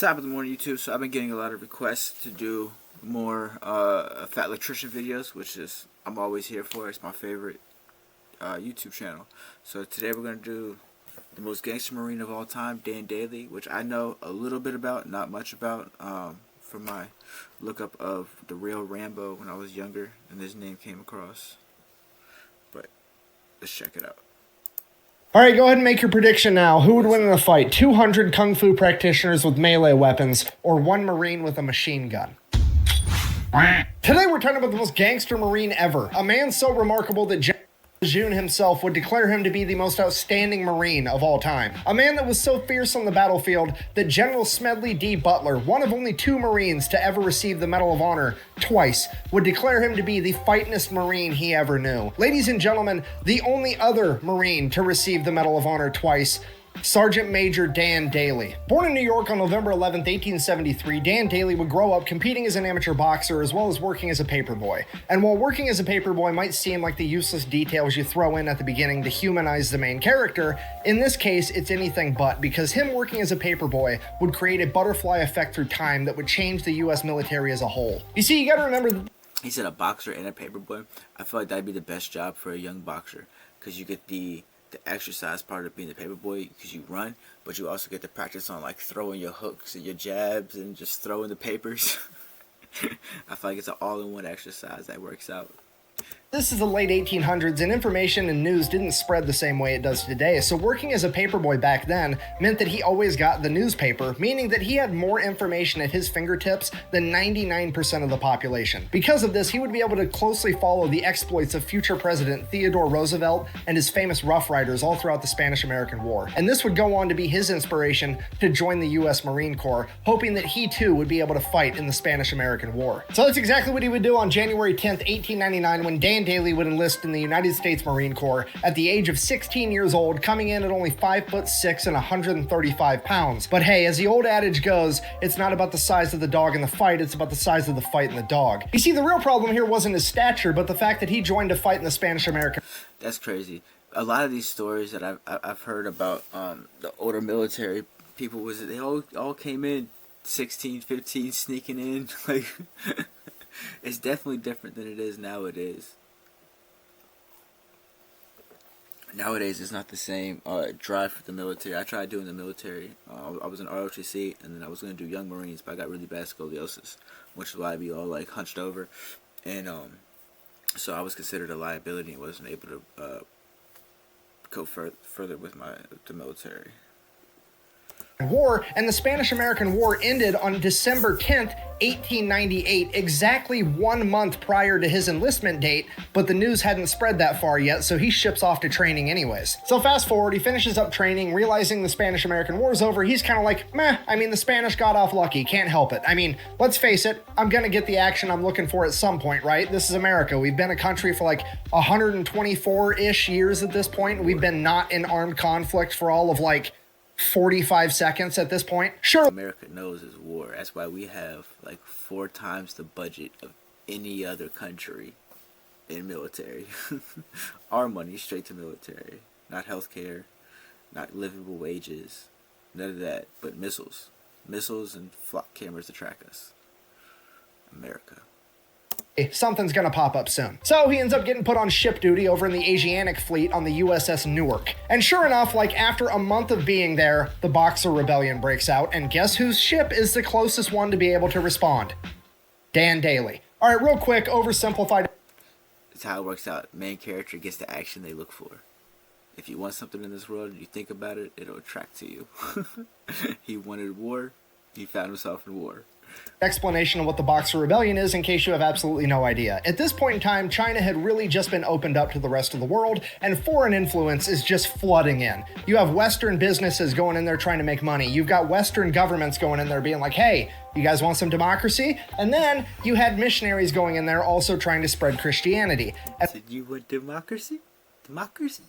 Top of the morning, YouTube. So I've been getting a lot of requests to do more fat electrician videos, which is I'm always here for. It's my favorite YouTube channel. So today we're gonna do the most gangster marine of all time, Daly, which I know a little bit about, not much about, from my lookup of the real Rambo when I was younger, and his name came across. But let's check it out. All right, go ahead and make your prediction now. Who would win in a fight? 200 kung fu practitioners with melee weapons or one marine with a machine gun? Today we're talking about the most gangster marine ever. A man so remarkable that June himself would declare him to be the most outstanding marine of all time. A man that was so fierce on the battlefield that General Smedley D. Butler, one of only 2 Marines to ever receive the Medal of Honor twice, would declare him to be the fightingest Marine he ever knew. Ladies and gentlemen, the only other Marine to receive the Medal of Honor twice, Sergeant Major Dan Daly. Born in New York on November 11, 1873, Dan Daly would grow up competing as an amateur boxer as well as working as a paperboy. And while working as a paperboy might seem like the useless details you throw in at the beginning to humanize the main character, in this case it's anything but, because him working as a paperboy would create a butterfly effect through time that would change the US military as a whole. You see, you gotta remember that he said a boxer and a paperboy. I feel like that'd be the best job for a young boxer, because you get the exercise part of being a paperboy, because you run, but you also get to practice on like throwing your hooks and your jabs and just throwing the papers. I feel like it's an all-in-one exercise that works out. this is the late 1800s and information and news didn't spread the same way it does today, so working as a paperboy back then meant that he always got the newspaper, meaning that he had more information at his fingertips than 99% of the population. Because of this, he would be able to closely follow the exploits of future President Theodore Roosevelt and his famous Rough Riders all throughout the Spanish-American War. And this would go on to be his inspiration to join the US Marine Corps, hoping that he too would be able to fight in the Spanish-American War. So that's exactly what he would do on January 10th, 1899, when Dan Daly would enlist in the United States Marine Corps at the age of 16 years old, coming in at only 5'6" and 135 pounds. But hey, as the old adage goes, it's not about the size of the dog in the fight, it's about the size of the fight in the dog. You see, the real problem here wasn't his stature, but the fact that he joined to fight in the Spanish-American. That's crazy. A lot of these stories that I've heard about the older military people was that they all came in 16, 15, sneaking in. Like, it's definitely different than it is nowadays. Nowadays, it's not the same drive for the military. I tried doing the military. I was in ROTC, and then I was going to do Young Marines, but I got really bad scoliosis, which is why I'd be all like hunched over, and so I was considered a liability and wasn't able to go further with the military. War, and the Spanish-American War ended on December 10th, 1898, exactly 1 month prior to his enlistment date, but the news hadn't spread that far yet, so he ships off to training anyways. So fast forward, he finishes up training, realizing the Spanish-American War's over. He's kind of like, meh, I mean, the Spanish got off lucky, can't help it. I mean, let's face it, I'm gonna get the action I'm looking for at some point, right? This is America. We've been a country for like 124-ish years at this point, and we've been not in armed conflict for all of like 45 seconds at this point. Sure, America knows is war. That's why we have like 4 times the budget of any other country in military. Our money straight to military, not healthcare, not livable wages, none of that, but missiles and flock cameras to track us. America. Something's gonna pop up soon. So he ends up getting put on ship duty over in the Asiatic fleet on the USS Newark. And sure enough, like after a month of being there, the Boxer Rebellion breaks out, and guess whose ship is the closest one to be able to respond? Dan Daly. All right, real quick, oversimplified. It's how it works out. Main character gets the action they look for. If you want something in this world and you think about it, it'll attract to you. He wanted war. He found himself in war. Explanation of what the Boxer Rebellion is in case you have absolutely no idea. At this point in time, China had really just been opened up to the rest of the world, and foreign influence is just flooding in. You have Western businesses going in there trying to make money. You've got Western governments going in there being like, hey, you guys want some democracy? And then you had missionaries going in there also trying to spread Christianity. Did you want democracy? Democracy?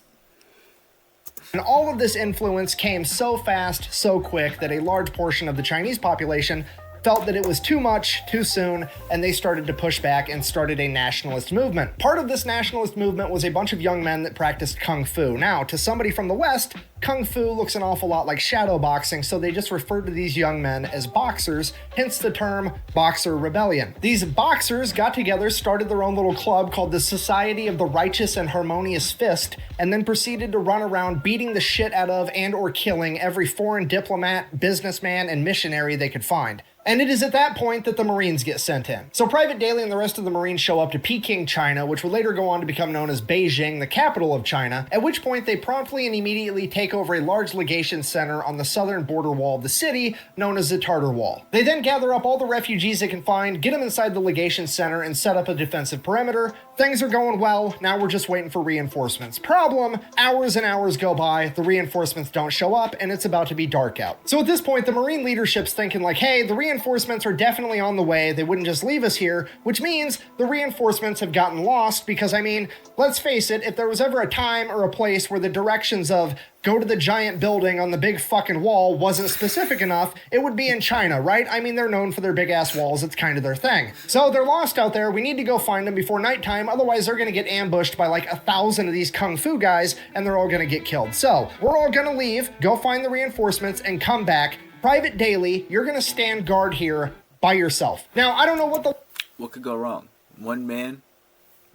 And all of this influence came so fast, so quick, that a large portion of the Chinese population felt that it was too much, too soon, and they started to push back and started a nationalist movement. Part of this nationalist movement was a bunch of young men that practiced kung fu. Now, to somebody from the West, kung fu looks an awful lot like shadow boxing, so they just referred to these young men as boxers, hence the term Boxer Rebellion. These boxers got together, started their own little club called the Society of the Righteous and Harmonious Fist, and then proceeded to run around beating the shit out of and or killing every foreign diplomat, businessman, and missionary they could find. And it is at that point that the Marines get sent in. So Private Daly and the rest of the Marines show up to Peking, China, which would later go on to become known as Beijing, the capital of China, at which point they promptly and immediately take over a large legation center on the southern border wall of the city, known as the Tartar Wall. They then gather up all the refugees they can find, get them inside the legation center, and set up a defensive perimeter. Things are going well, now we're just waiting for reinforcements. Problem, hours and hours go by, the reinforcements don't show up, and it's about to be dark out. So at this point, the Marine leadership's thinking like, hey, the reinforcements are definitely on the way, they wouldn't just leave us here, which means the reinforcements have gotten lost because, I mean, let's face it, if there was ever a time or a place where the directions of go to the giant building on the big fucking wall wasn't specific enough, it would be in China, right? I mean, they're known for their big ass walls, it's kind of their thing. So they're lost out there, we need to go find them before nighttime, otherwise they're gonna get ambushed by like 1,000 of these kung fu guys and they're all gonna get killed. So we're all gonna leave, go find the reinforcements and come back. Private Daly, you're gonna stand guard here by yourself. Now, I don't know what could go wrong. One man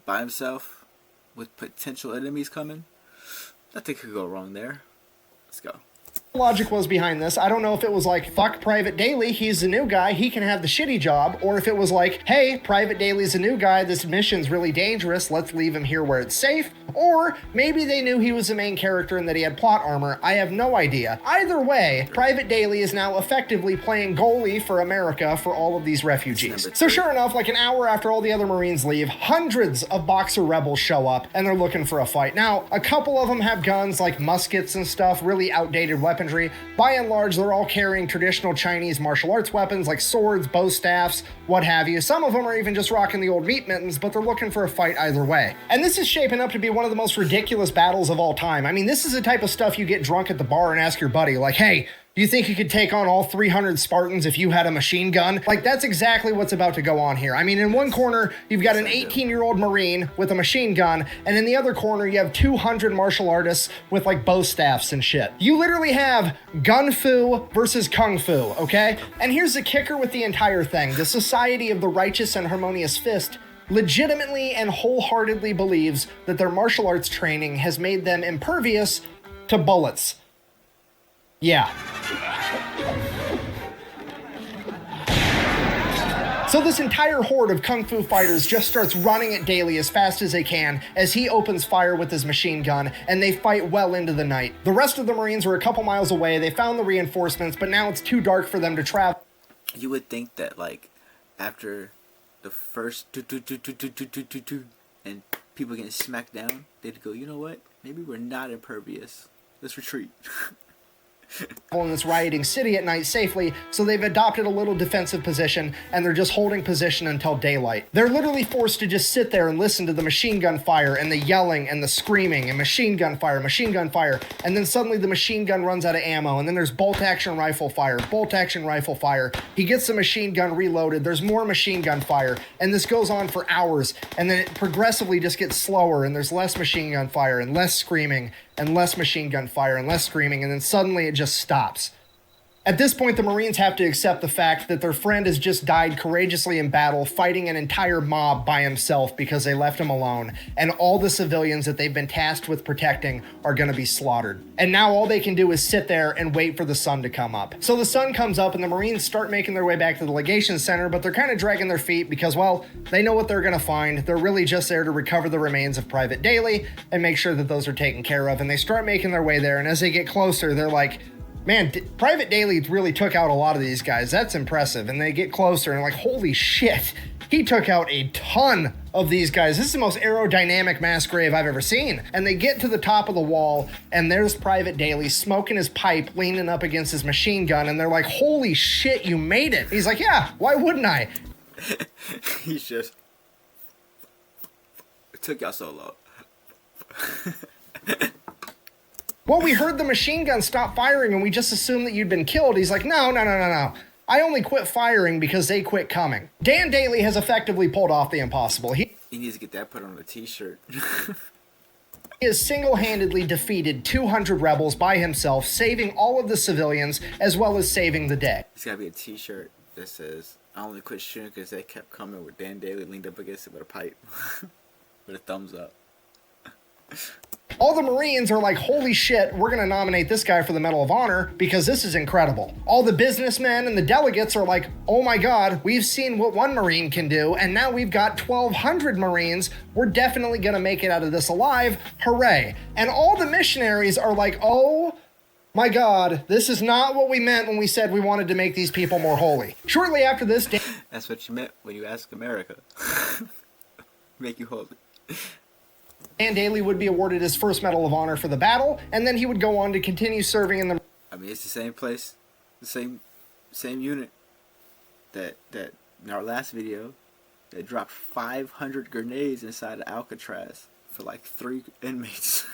by himself with potential enemies coming. Nothing could go wrong there. Let's go. Logic was behind this. I don't know if it was like, fuck Private Daly, he's the new guy, he can have the shitty job, or if it was like, hey, Private Daly's a new guy, this mission's really dangerous, let's leave him here where it's safe, or maybe they knew he was the main character and that he had plot armor. I have no idea. Either way, Private Daly is now effectively playing goalie for America for all of these refugees. So sure enough, like an hour after all the other Marines leave, hundreds of Boxer rebels show up and they're looking for a fight. Now, a couple of them have guns like muskets and stuff, really outdated weaponry. By and large, they're all carrying traditional Chinese martial arts weapons like swords, bow staffs, what have you. Some of them are even just rocking the old meat mittens, but they're looking for a fight either way. And this is shaping up to be one of the most ridiculous battles of all time. I mean, this is the type of stuff you get drunk at the bar and ask your buddy, like, hey, do you think you could take on all 300 Spartans if you had a machine gun? Like, that's exactly what's about to go on here. I mean, in one corner, you've got an 18-year-old Marine with a machine gun, and in the other corner, you have 200 martial artists with, like, bow staffs and shit. You literally have gun fu versus kung fu, okay? And here's the kicker with the entire thing. The Society of the Righteous and Harmonious Fist legitimately and wholeheartedly believes that their martial arts training has made them impervious to bullets. Yeah. So this entire horde of kung fu fighters just starts running at Daly as fast as they can as he opens fire with his machine gun, and they fight well into the night. The rest of the Marines were a couple miles away, they found the reinforcements, but now it's too dark for them to travel. You would think that, like, after the first and people getting smacked down, they'd go, you know what, maybe we're not impervious, let's retreat. In this rioting city at night safely, so they've adopted a little defensive position and they're just holding position until daylight. They're literally forced to just sit there and listen to the machine gun fire and the yelling and the screaming and machine gun fire, and then suddenly the machine gun runs out of ammo, and then there's bolt action rifle fire. He gets the machine gun reloaded, there's more machine gun fire, and this goes on for hours, and then it progressively just gets slower, and there's less machine gun fire and less screaming and less machine gun fire and less screaming, and then suddenly it just stops. At this point, the Marines have to accept the fact that their friend has just died courageously in battle, fighting an entire mob by himself because they left him alone, and all the civilians that they've been tasked with protecting are going to be slaughtered. And now all they can do is sit there and wait for the sun to come up. So the sun comes up and the Marines start making their way back to the legation center, but they're kind of dragging their feet because, well, they know what they're going to find. They're really just there to recover the remains of Private Daly and make sure that those are taken care of, and they start making their way there, and as they get closer, they're like, man, Private Daly really took out a lot of these guys. That's impressive. And they get closer and like, holy shit, he took out a ton of these guys. This is the most aerodynamic mass grave I've ever seen. And they get to the top of the wall, and there's Private Daly smoking his pipe, leaning up against his machine gun, and they're like, holy shit, you made it. He's like, yeah, why wouldn't I? He's just, it took y'all so long. Well, we heard the machine gun stop firing and we just assumed that you'd been killed. He's like, no. I only quit firing because they quit coming. Dan Daly has effectively pulled off the impossible. He needs to get that put on a t-shirt. He has single-handedly defeated 200 rebels by himself, saving all of the civilians, as well as saving the day. It's gotta be a t-shirt that says, I only quit shooting because they kept coming, with Dan Daly leaned up against it with a pipe. With a thumbs up. All the Marines are like, holy shit, we're going to nominate this guy for the Medal of Honor because this is incredible. All the businessmen and the delegates are like, oh my god, we've seen what one Marine can do, and now we've got 1,200 Marines. We're definitely going to make it out of this alive. Hooray. And all the missionaries are like, oh my god, this is not what we meant when we said we wanted to make these people more holy. Shortly after this... That's what you meant when you asked America. Make you holy. Dan Daly would be awarded his first Medal of Honor for the battle, and then he would go on to continue serving in the... I mean, it's the same place, the same unit that in our last video that dropped 500 grenades inside of Alcatraz for like 3 inmates.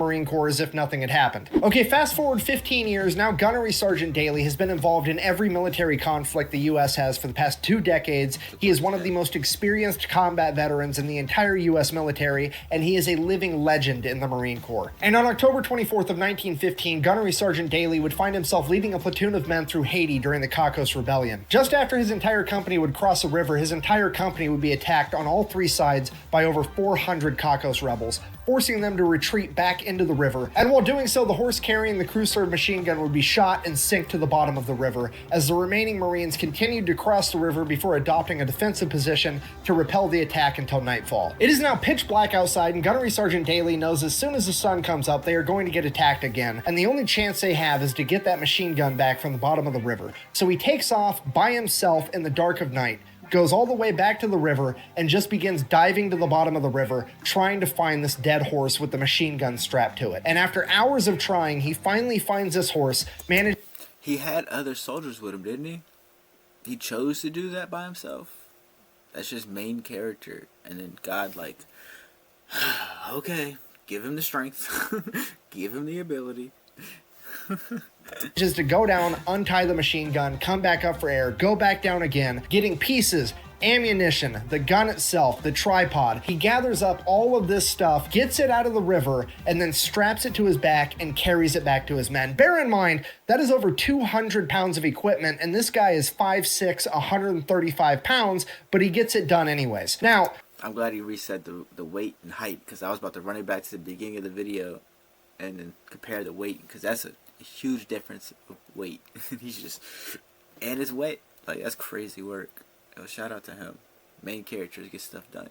Marine Corps as if nothing had happened. Okay, fast forward 15 years, now Gunnery Sergeant Daly has been involved in every military conflict the U.S. has for the past 2 decades. He is one of the most experienced combat veterans in the entire U.S. military, and he is a living legend in the Marine Corps. And on October 24th of 1915, Gunnery Sergeant Daly would find himself leading a platoon of men through Haiti during the Cocos Rebellion. Just after his entire company would cross a river, his entire company would be attacked on all 3 sides by over 400 Cocos rebels, forcing them to retreat back into the river. And while doing so, the horse carrying the crew-served machine gun would be shot and sink to the bottom of the river as the remaining Marines continued to cross the river before adopting a defensive position to repel the attack until nightfall. It is now pitch black outside, and Gunnery Sergeant Daly knows as soon as the sun comes up, they are going to get attacked again, and the only chance they have is to get that machine gun back from the bottom of the river. So he takes off by himself in the dark of night, goes all the way back to the river, and just begins diving to the bottom of the river, trying to find this dead horse with the machine gun strapped to it. And after hours of trying, he finally finds this horse, He had other soldiers with him, didn't he? He chose to do that by himself. That's just main character. And then God, like, okay, give him the strength. Give him the ability. Just to go down, untie the machine gun, come back up for air, go back down again, getting pieces, ammunition, the gun itself, the tripod. He gathers up all of this stuff, gets it out of the river, and then straps it to his back and carries it back to his men. Bear in mind, that is over 200 pounds of equipment, and this guy is 5'6", 135 pounds, but he gets it done anyways. Now, I'm glad he reset the weight and height, because I was about to run it back to the beginning of the video and then compare the weight, because that's a huge difference of weight. He's just, and his weight, like, that's crazy work. Yo, shout out to him. Main characters get stuff done.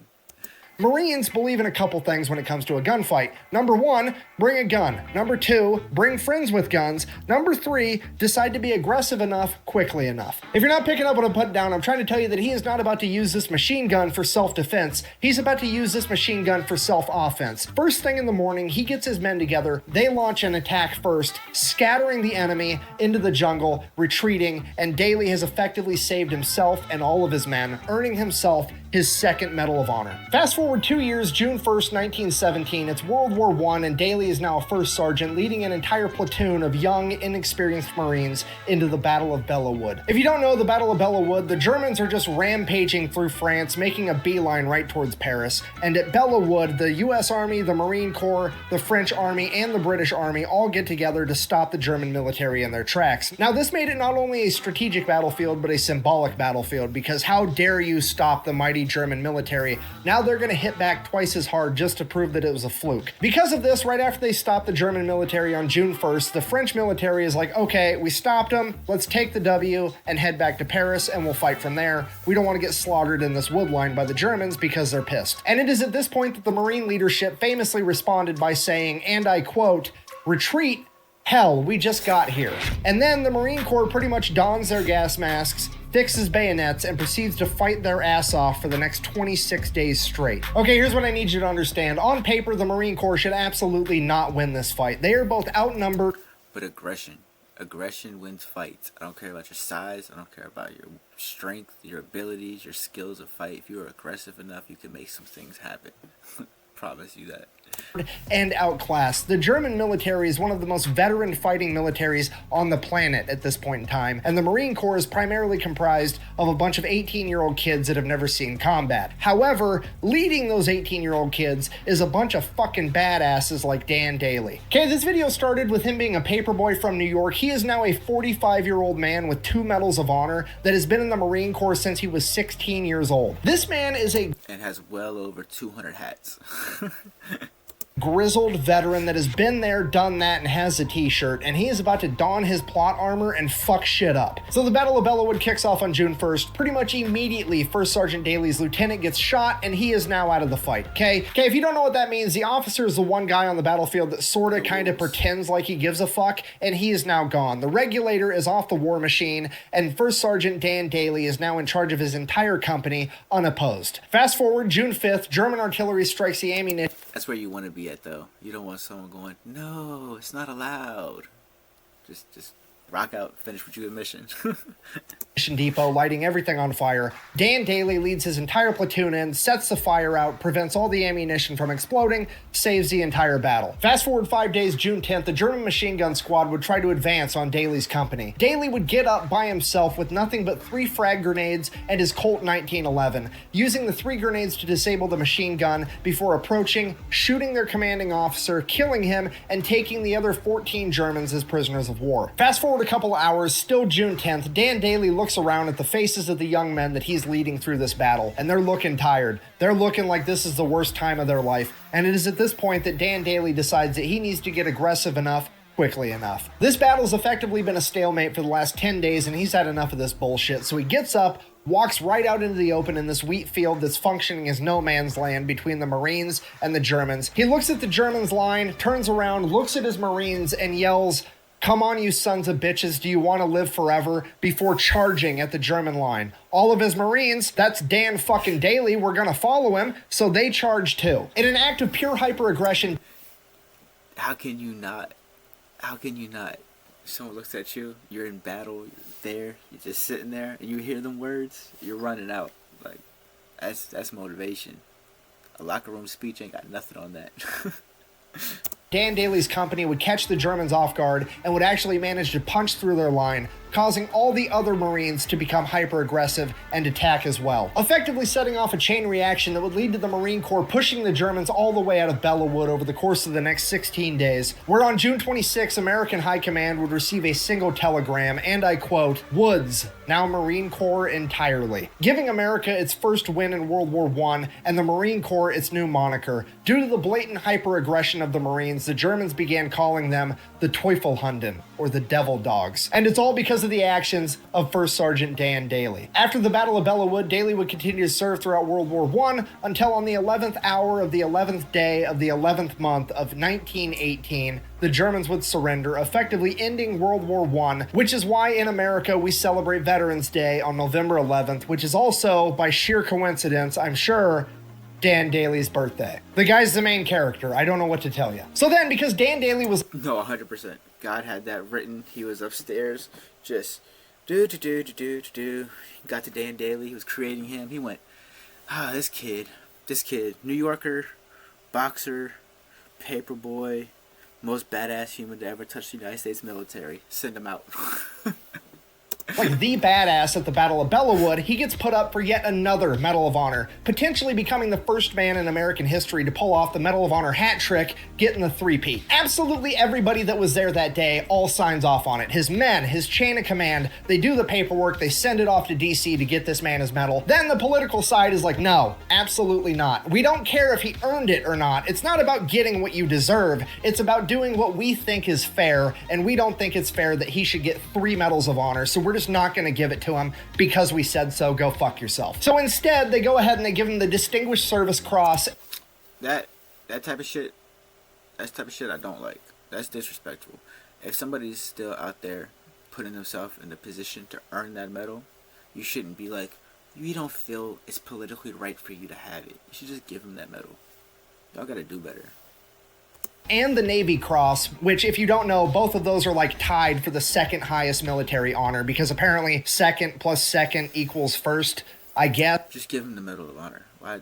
Marines believe in a couple things when it comes to a gunfight. Number 1, bring a gun. Number 2, bring friends with guns. Number 3, decide to be aggressive enough, quickly enough. If you're not picking up what I'm putting down, I'm trying to tell you that he is not about to use this machine gun for self-defense. He's about to use this machine gun for self-offense. First thing in the morning, he gets his men together. They launch an attack first, scattering the enemy into the jungle, retreating, and Daly has effectively saved himself and all of his men, earning himself his second Medal of Honor. Fast forward 2 years, June 1st, 1917, it's World War I, and Daly is now a first sergeant, leading an entire platoon of young, inexperienced Marines into the Battle of Belleau Wood. If you don't know the Battle of Belleau Wood, the Germans are just rampaging through France, making a beeline right towards Paris, and at Belleau Wood, the US Army, the Marine Corps, the French Army, and the British Army all get together to stop the German military in their tracks. Now, this made it not only a strategic battlefield, but a symbolic battlefield, because how dare you stop the mighty German military? Now they're going to hit back twice as hard just to prove that it was a fluke. Because of this, right after they stopped the German military on June 1st, the French military is like, okay, we stopped them, let's take the W and head back to Paris and we'll fight from there. We don't want to get slaughtered in this wood line by the Germans because they're pissed. And it is at this point that the Marine leadership famously responded by saying, and I quote, "Retreat? Hell, we just got here." And then the Marine Corps pretty much dons their gas masks, fixes bayonets, and proceeds to fight their ass off for the next 26 days straight. Okay, here's what I need you to understand. On paper, the Marine Corps should absolutely not win this fight. They are both outnumbered. But aggression wins fights. I don't care about your size. I don't care about your strength, your abilities, your skills of fight. If you're aggressive enough, you can make some things happen. Promise you that. and outclassed. The German military is one of the most veteran fighting militaries on the planet at this point in time, and the Marine Corps is primarily comprised of a bunch of 18-year-old kids that have never seen combat. However, leading those 18-year-old kids is a bunch of fucking badasses like Dan Daly. Okay, this video started with him being a paperboy from New York. He is now a 45-year-old man with 2 medals of honor that has been in the Marine Corps since he was 16 years old. This man is a and has well over 200 hats. grizzled veteran that has been there, done that, and has a t-shirt, and he is about to don his plot armor and fuck shit up. So the Battle of Bellewood kicks off on June 1st. Pretty much immediately, First Sergeant Daly's lieutenant gets shot, and he is now out of the fight, okay? Okay, if you don't know what that means, the officer is the one guy on the battlefield that sorta kinda pretends like he gives a fuck, and he is now gone. The regulator is off the war machine, and First Sergeant Dan Daly is now in charge of his entire company, unopposed. Fast forward, June 5th, German artillery strikes the ammunition. That's where you want to be at, though. You don't want someone going, no, it's not allowed. Just rock out, finish what you had mission. Depot, lighting everything on fire. Dan Daly leads his entire platoon in, sets the fire out, prevents all the ammunition from exploding, saves the entire battle. Fast forward 5 days, June 10th, the German machine gun squad would try to advance on Daly's company. Daly would get up by himself with nothing but 3 frag grenades and his Colt 1911, using the 3 grenades to disable the machine gun before approaching, shooting their commanding officer, killing him, and taking the other 14 Germans as prisoners of war. Fast forward a couple of hours, still June 10th, Dan Daly looks around at the faces of the young men that he's leading through this battle, and they're looking tired. They're looking like this is the worst time of their life, and it is at this point that Dan Daly decides that he needs to get aggressive enough quickly enough. This battle's effectively been a stalemate for the last 10 days, and he's had enough of this bullshit, so he gets up, walks right out into the open in this wheat field that's functioning as no man's land between the Marines and the Germans. He looks at the Germans' line, turns around, looks at his Marines, and yells, "Come on, you sons of bitches, do you want to live forever?" before charging at the German line. All of his Marines, that's Dan fucking Daly, were gonna follow him, so they charge too. In an act of pure hyper-aggression. How can you not? How can you not? Someone looks at you, you're in battle, you're there, you're just sitting there, and you hear them words, you're running out. Like, that's motivation. A locker room speech ain't got nothing on that. Dan Daly's company would catch the Germans off guard and would actually manage to punch through their line, causing all the other Marines to become hyper-aggressive and attack as well, effectively setting off a chain reaction that would lead to the Marine Corps pushing the Germans all the way out of Bellewood over the course of the next 16 days, where on June 26, American High Command would receive a single telegram, and I quote, "Woods, now Marine Corps entirely," giving America its first win in World War I and the Marine Corps its new moniker. Due to the blatant hyper-aggression of the Marines, the Germans began calling them the Teufelhunden, or the Devil Dogs. And it's all because of the actions of First Sergeant Dan Daly. After the Battle of Bellewood, Daly would continue to serve throughout World War I until on the 11th hour of the 11th day of the 11th month of 1918, the Germans would surrender, effectively ending World War I, which is why in America we celebrate Veterans Day on November 11th, which is also, by sheer coincidence, I'm sure, Dan Daly's birthday. The guy's the main character. I don't know what to tell you. So then, because Dan Daly was... No, 100%. God had that written. He was upstairs, just do. Got to Dan Daly. He was creating him. He went, this kid, New Yorker, boxer, paperboy, most badass human to ever touch the United States military. Send him out. Like the badass at the Battle of Bellewood, he gets put up for yet another Medal of Honor, potentially becoming the first man in American history to pull off the Medal of Honor hat trick, getting the three-peat. Absolutely everybody that was there that day all signs off on it. His men, his chain of command, they do the paperwork, they send it off to DC to get this man his medal. Then the political side is like, no, absolutely not. We don't care if he earned it or not. It's not about getting what you deserve. It's about doing what we think is fair, and we don't think it's fair that he should get 3 Medals of Honor, so we're just not going to give it to him because we said so. Go fuck yourself. So instead, they go ahead and they give him the Distinguished Service Cross. That type of shit, that's the type of shit I don't like. That's disrespectful. If somebody's still out there putting themselves in the position to earn that medal, you shouldn't be like, you don't feel it's politically right for you to have it. You should just give him that medal. Y'all gotta do better. And the Navy Cross, which, if you don't know, both of those are like tied for the second highest military honor, because apparently second plus second equals first, I guess. Just give him the Medal of Honor. Why?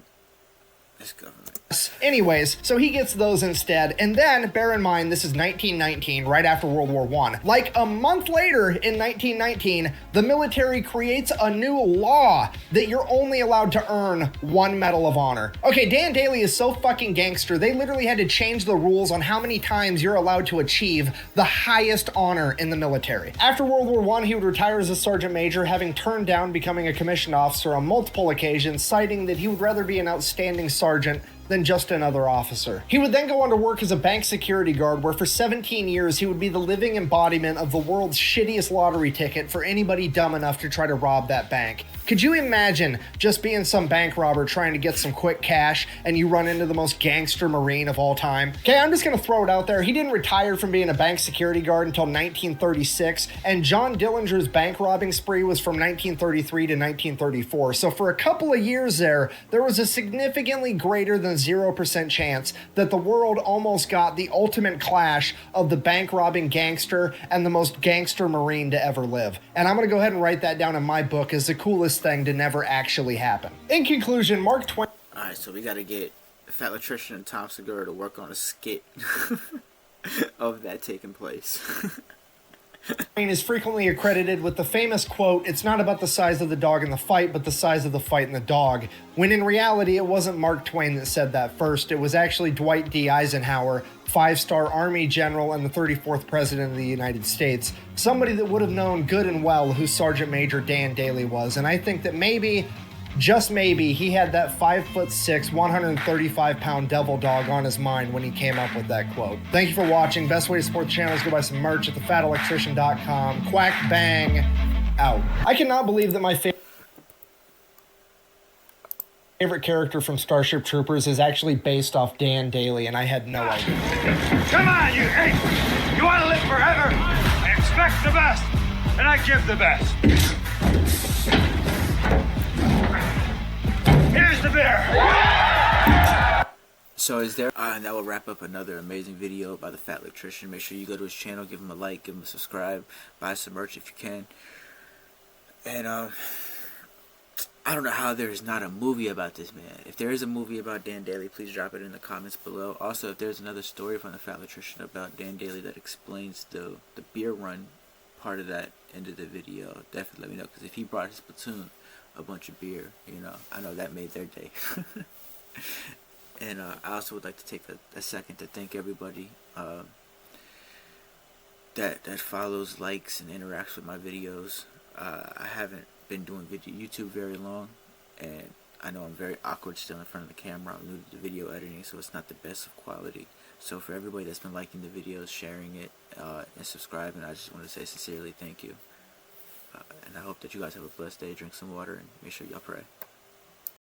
This government. Anyways, so he gets those instead, and then, bear in mind, this is 1919, right after World War I. Like a month later, in 1919, the military creates a new law that you're only allowed to earn 1 Medal of Honor. Okay, Dan Daly is so fucking gangster, they literally had to change the rules on how many times you're allowed to achieve the highest honor in the military. After World War I, he would retire as a sergeant major, having turned down becoming a commissioned officer on multiple occasions, citing that he would rather be an outstanding sergeant than just another officer. He would then go on to work as a bank security guard, where for 17 years he would be the living embodiment of the world's shittiest lottery ticket for anybody dumb enough to try to rob that bank. Could you imagine just being some bank robber trying to get some quick cash and you run into the most gangster Marine of all time? Okay, I'm just gonna throw it out there. He didn't retire from being a bank security guard until 1936, and John Dillinger's bank robbing spree was from 1933 to 1934. So for a couple of years there was a significantly greater than 0% chance that the world almost got the ultimate clash of the bank robbing gangster and the most gangster Marine to ever live. And I'm gonna go ahead and write that down in my book as the coolest thing to never actually happen. In conclusion, Mark Twain. Alright, so we gotta get Fat Electrician and Tom Segura to work on a skit of that taking place. Twain is frequently accredited with the famous quote, "It's not about the size of the dog in the fight, but the size of the fight in the dog," when in reality it wasn't Mark Twain that said that first. It was actually Dwight D. Eisenhower, 5-star Army general and the 34th President of the United States, somebody that would have known good and well who Sergeant Major Dan Daly was. And I think that maybe, just maybe, he had that 5'6", 135-pound devil dog on his mind when he came up with that quote. Thank you for watching. Best way to support the channel is go buy some merch at thefatelectrician.com. Quack bang out. I cannot believe that my favorite character from Starship Troopers is actually based off Dan Daly, and I had no idea. Come on, you ape! You want to live forever? I expect the best, and I give the best. Here's the beer! So is there, and that will wrap up another amazing video by the Fat Electrician. Make sure you go to his channel, give him a like, give him a subscribe, buy some merch if you can. And I don't know how there is not a movie about this man. If there is a movie about Dan Daly, please drop it in the comments below. Also, if there's another story from the Fat Electrician about Dan Daly that explains the beer run part of that end of the video, definitely let me know. Because if he brought his platoon a bunch of beer, you know, I know that made their day. And I also would like to take a second to thank everybody that follows, likes, and interacts with my videos. I haven't been doing YouTube very long, and I know I'm very awkward still in front of the camera. I'm new to the video editing, so it's not the best of quality. So for everybody that's been liking the videos, sharing it, and subscribing, I just want to say sincerely thank you. And I hope that you guys have a blessed day. Drink some water and make sure y'all pray.